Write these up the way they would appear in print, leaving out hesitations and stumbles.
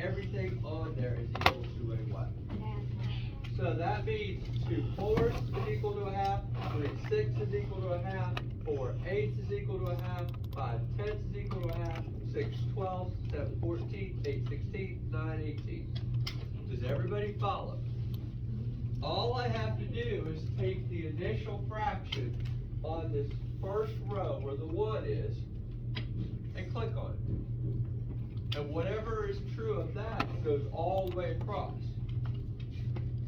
everything on there is equal to a what? So that means 2/4 is equal to a half, 3/6 is equal to a half, 4/8 is equal to a half, 5/10 is equal to a half, 6/12, 7/14, 8/16, 9/18. Does everybody follow? All I have to do is take the initial fraction on this first row where the 1 is and click on it. And whatever is true of that goes all the way across.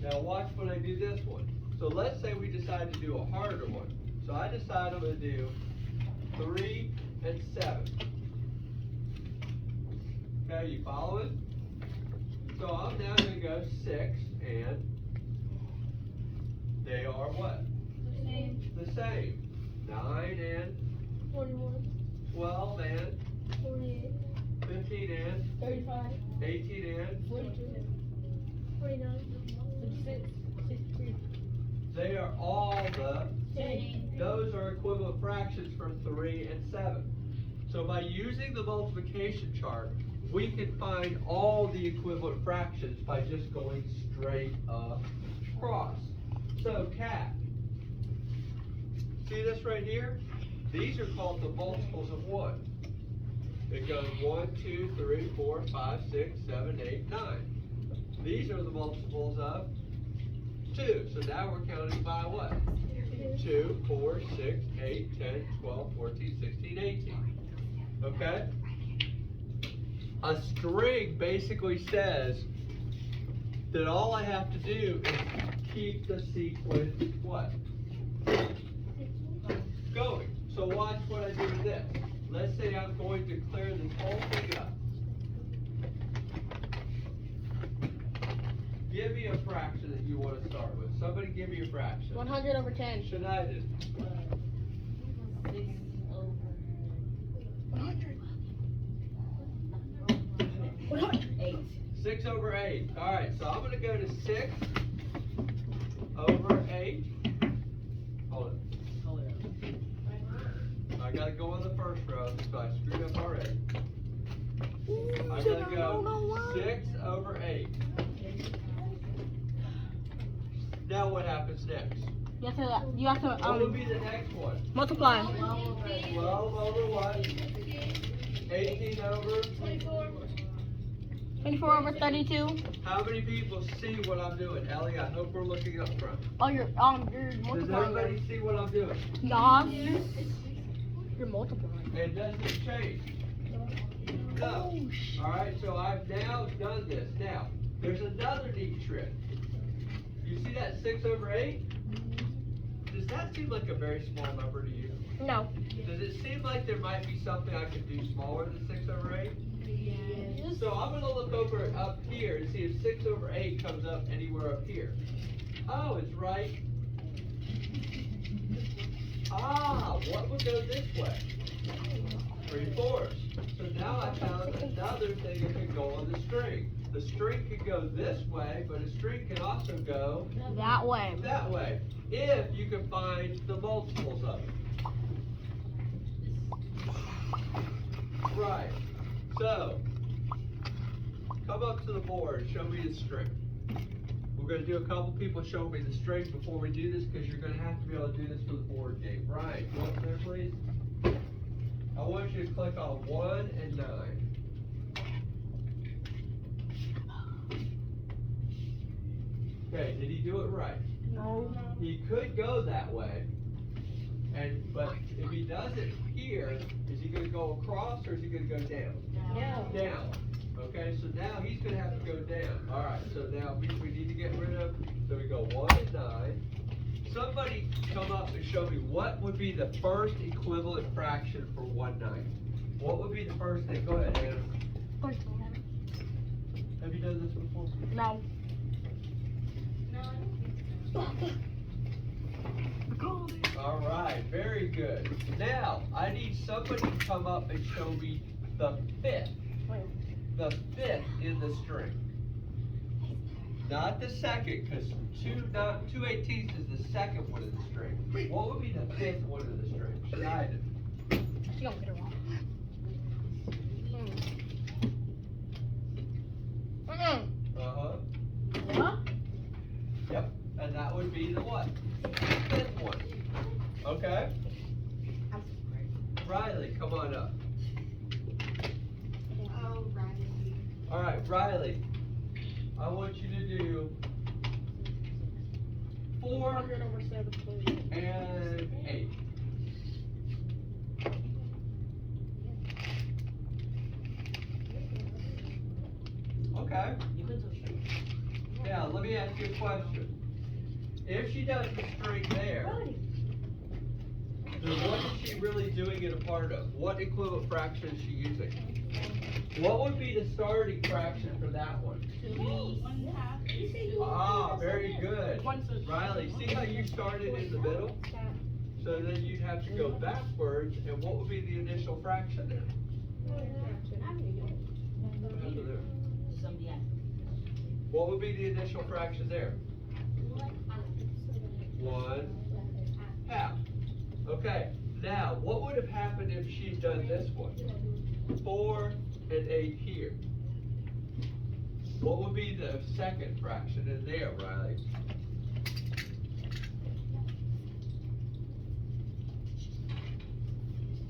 Now watch when I do this one. So let's say we decide to do a harder one. So I decide I'm going to do 3 and 7. Okay, you following? So I'm now going to go 6 and they are what? The same. The same. 9 and 41. 12 and 48. 15 and 35. 18 and 42. 49. 56. 63. they are all the Same. those are equivalent fractions for 3 and 7. So by using the multiplication chart, we can find all the equivalent fractions by just going straight across. So cat, see this right here? These are called the multiples of 1. It goes 1, 2, 3, 4, 5, 6, 7, 8, 9. These are the multiples of 2. So now we're counting by what? 2, 4, 6, 8, 10, 12, 14, 16, 18. Okay? A string basically says that all I have to do is keep the sequence what? Going. So watch what I do with this. Let's say I'm going to clear this whole thing up. Give me a fraction that you want to start with. Somebody give me a fraction. 100 over 10. Should I do? 6 over 8. 6 over 8. Alright, so I'm going to go to 6 over 8. Hold it. I got to go on the first row, so I screwed up already. I'm going to go 6 over 8. Now what happens next? You have to What would be the next one? multiply. 12 over what? 18 over? 24 over 32. How many people see what I'm doing? Ellie, I hope we're looking up front. Oh, you're Does multiplying. everybody see what I'm doing? Yeah. You're multiplying. It doesn't change. No. Alright, so I've now done this. Now, there's another neat trick. You see that 6 over 8? Does that seem like a very small number to you? No. Does it seem like there might be something I could do smaller than 6 over 8? Yes. So I'm going to look over up here and see if 6 over 8 comes up anywhere up here. Oh, it's right. Ah, what would go this way? 3/4. So now I found another thing that could go on the string. The string could go this way, but a string can also go That way. that way, if you can find the multiples of it. Right. So, come up to the board and show me the string. We're going to do a couple people show me the string before we do this, because you're going to have to be able to do this for the board game. Right. Go up there, please. I want you to click on 1 and 9. Okay, did he do it right? No. He could go that way, but if he does it here, is he going to go across or is he going to go down? No. Down. Okay, so now he's going to have to go down. All right, so now we need to get rid of, so we go 1 and 9. Somebody come up and show me what would be the first equivalent fraction for 1/9. What would be the first thing? Go ahead, Anna. Have you done this before? No. All right, very good. Now, I need somebody to come up and show me the fifth in the string. Not the second, because 2/18 is the second one in the string. What would be the fifth one in the string? Should I do? You don't get it wrong. would be the what? Fifth one. Okay? Riley, come on up. Oh, Riley. Alright, Riley. I want you to do 4 100 over 7, please. and 8. Okay. Now, let me ask you a question. If she does the string there, then what is she really doing it a part of? What equivalent fraction is she using? What would be the starting fraction for that one? Ah, very good. Riley, see how you started in the middle? So then you'd have to go backwards, and what would be the initial fraction there? What would be the initial fraction there? 1/2. Okay, now what would have happened if she'd done this one? 4 and 8 here. What would be the second fraction in there, Riley?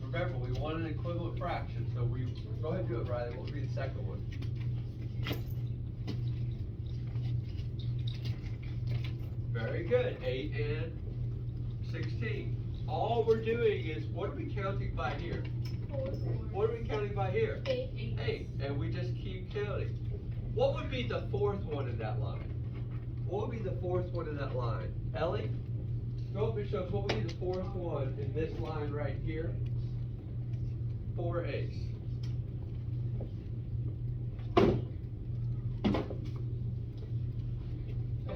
Remember, we want an equivalent fraction, so we go ahead and do it, Riley. What would be the second one? Very good. 8 and 16. All we're doing is, what are we counting by here? What are we counting by here? 8. And we just keep counting. What would be the fourth one in that line? What would be the fourth one in that line? Ellie? Go up and show us what would be the fourth one in this line right here? 4/8. Come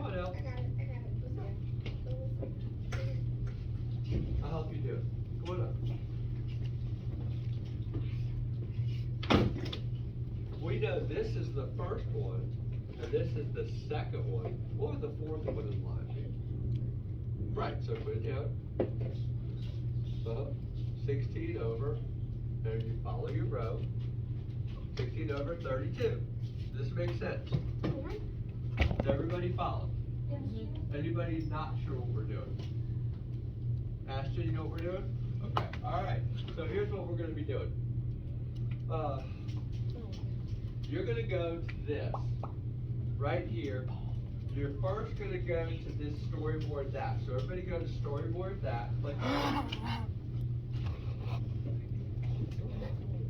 on, Elle. I'll help you do it. Come on up. We know this is the first one, and this is the second one. What would the fourth one in line be? Right, so put it down. 16 over, and you follow your row. 16 over 32. Does this make sense? Does everybody follow? Anybody not sure what we're doing? Ashton, you know what we're doing? Okay, alright. So here's what we're going to be doing. You're going to go to this, right here. You're first going to go to this storyboard that. So everybody go to storyboard that. Click on it.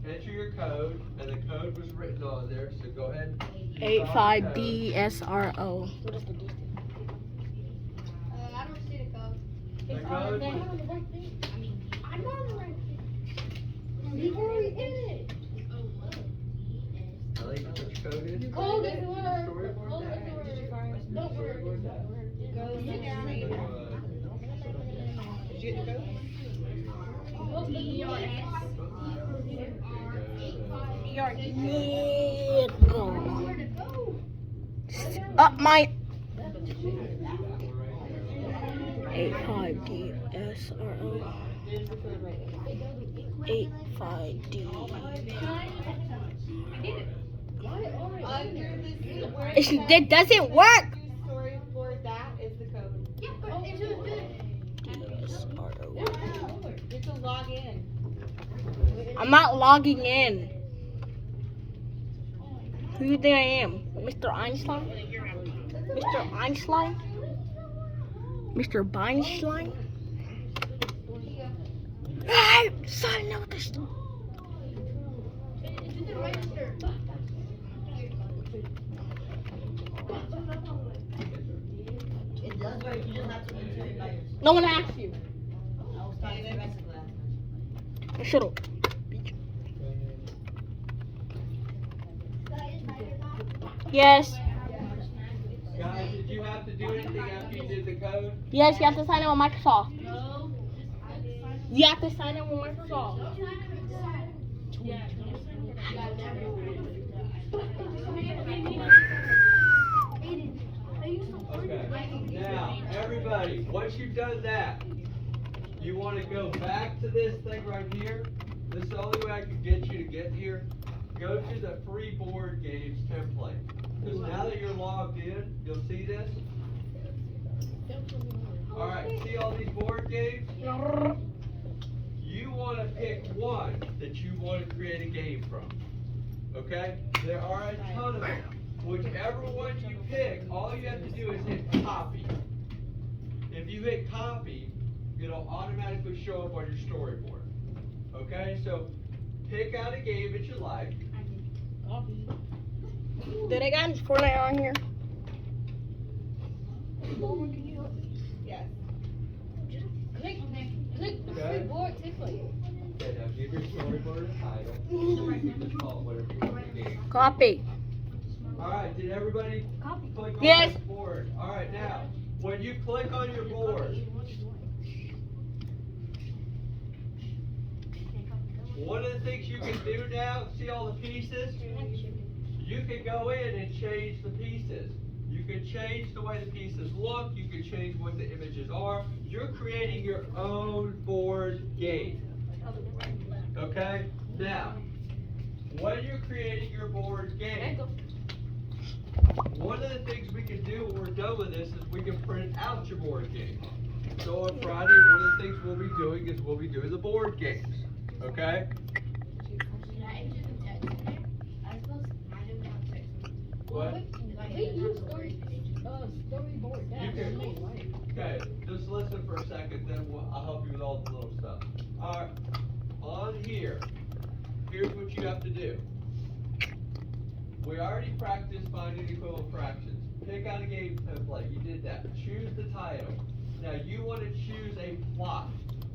Enter your code, and the code was written on there, so go ahead. 85DSRO. I don't see the code. The code was, I'm on the right thing. You've already in it. I think that's what your code is. Code is the word. Storyboard Code that. is the word. Don't worry. Storyboard that. Go sit down. Did you get the code? Yeah, go. Up my 85DSRO. 85D. It doesn't work. Storyboard that is the code. Yeah, but it was good. DSRO. Get to log in. I'm not logging in. Who do you think I am? Mr. Einstein? Mr. Einstein? Mr. Beinstein? Hey, son, no, this. It's in the register. It does work, you just have to enter it by yourself. No one asked you. I was trying to mess with last time. Shut up. Yes. Guys, did you have to do anything after you did the code? Yes, you have to sign in with Microsoft. You have to sign in with Microsoft. Okay. Now, everybody, once you've done that, you want to go back to this thing right here. This is the only way I can get you to get here. Go to the free board games template. Because now that you're logged in, you'll see this. Alright, see all these board games? You want to pick one that you want to create a game from. Okay? There are a ton of them. Whichever one you pick, all you have to do is hit copy. If you hit copy, it'll automatically show up on your storyboard. Okay? So pick out a game that you like. Do they got Fortnite on here? Yes. Click the Okay. board to play. Okay, now give your storyboard a title. You can just call it whatever you want the game. Copy. Alright, did everybody Copy. click on Yes. the board? Alright, now, when you click on your board, one of the things you can do now, see all the pieces? You can go in and change the pieces. You can change the way the pieces look, you can change what the images are. You're creating your own board game. Okay? Now, when you're creating your board game, one of the things we can do when we're done with this is we can print out your board game. So on Friday, one of the things we'll be doing is we'll be doing the board games. Okay? What? We use storyboard. You can, okay, just listen for a second, then I'll help you with all the little stuff. Alright, on here, here's what you have to do. We already practiced finding equivalent fractions. Pick out a game template, you did that. Choose the title. Now you want to choose a plot.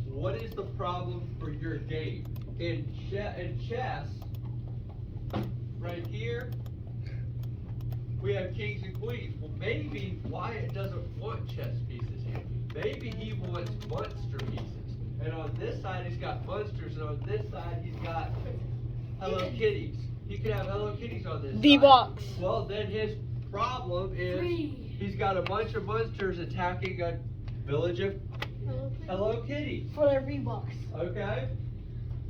What is the problem for your game? In chess, right here, we have kings and queens. Well, maybe Wyatt doesn't want chess pieces here. Maybe he wants monster pieces. And on this side, he's got monsters, and on this side, he's got Hello Kitties. He could have Hello Kitties on this side. D-Box. Well, then his problem is he's got a bunch of monsters attacking a village of Hello Kitty. For their V-Bucks. Okay?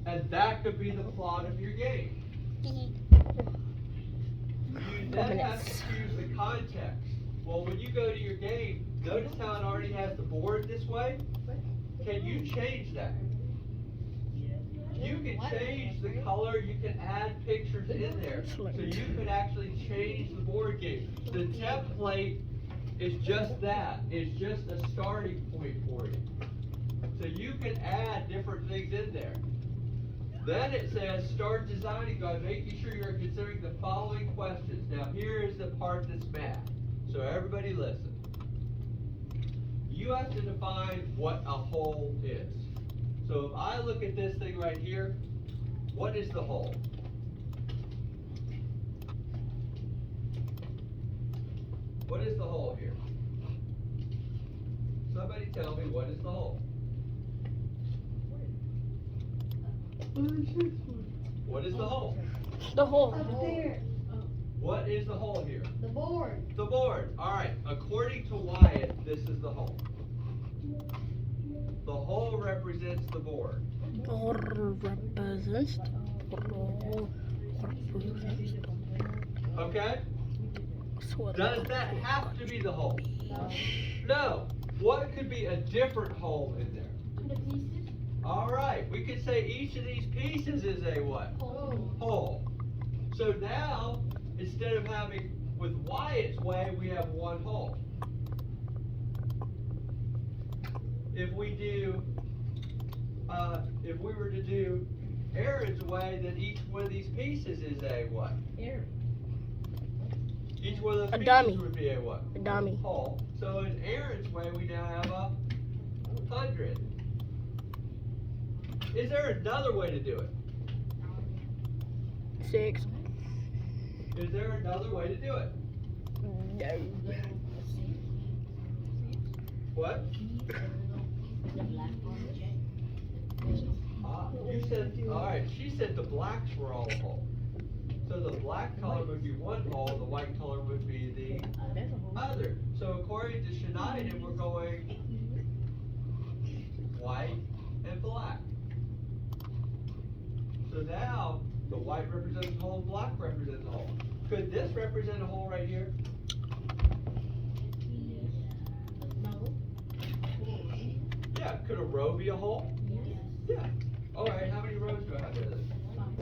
And that could be the plot of your game. You then have to choose the context. Well, when you go to your game, notice how it already has the board this way? Can you change that? You can change the color, you can add pictures in there. So you could actually change the board game. The template is just that. It's just a starting point for you. So you can add different things in there. Then it says, start designing by making sure you're considering the following questions. Now here is the part that's math. So everybody listen. You have to define what a whole is. So if I look at this thing right here, what is the whole? What is the whole here? Somebody tell me what is the whole? What is the whole? The whole. Up there. What is the whole here? The board. The board. Alright, according to Wyatt, this is the whole. The whole represents the board. Represents. Okay? Does that have to be the whole? No. What could be a different whole in there? The pieces. Alright, we could say each of these pieces is a what? Whole. So now, instead of having, with Wyatt's way, we have one whole. If we do, if we were to do Aaron's way, then each one of these pieces is a what? Each one of those A pieces dummy. would be a what? A dummy. Whole. So in Aaron's way, we now have 100. Is there another way to do it? 6. Is there another way to do it? No. What? You said, alright, she said the blacks were all whole. So the black color would be one whole, the white color would be the other. So according to Shania, we're going white and black. So now, the white represents a whole, black represents a whole. Could this represent a whole right here? Yeah, could a row be a whole?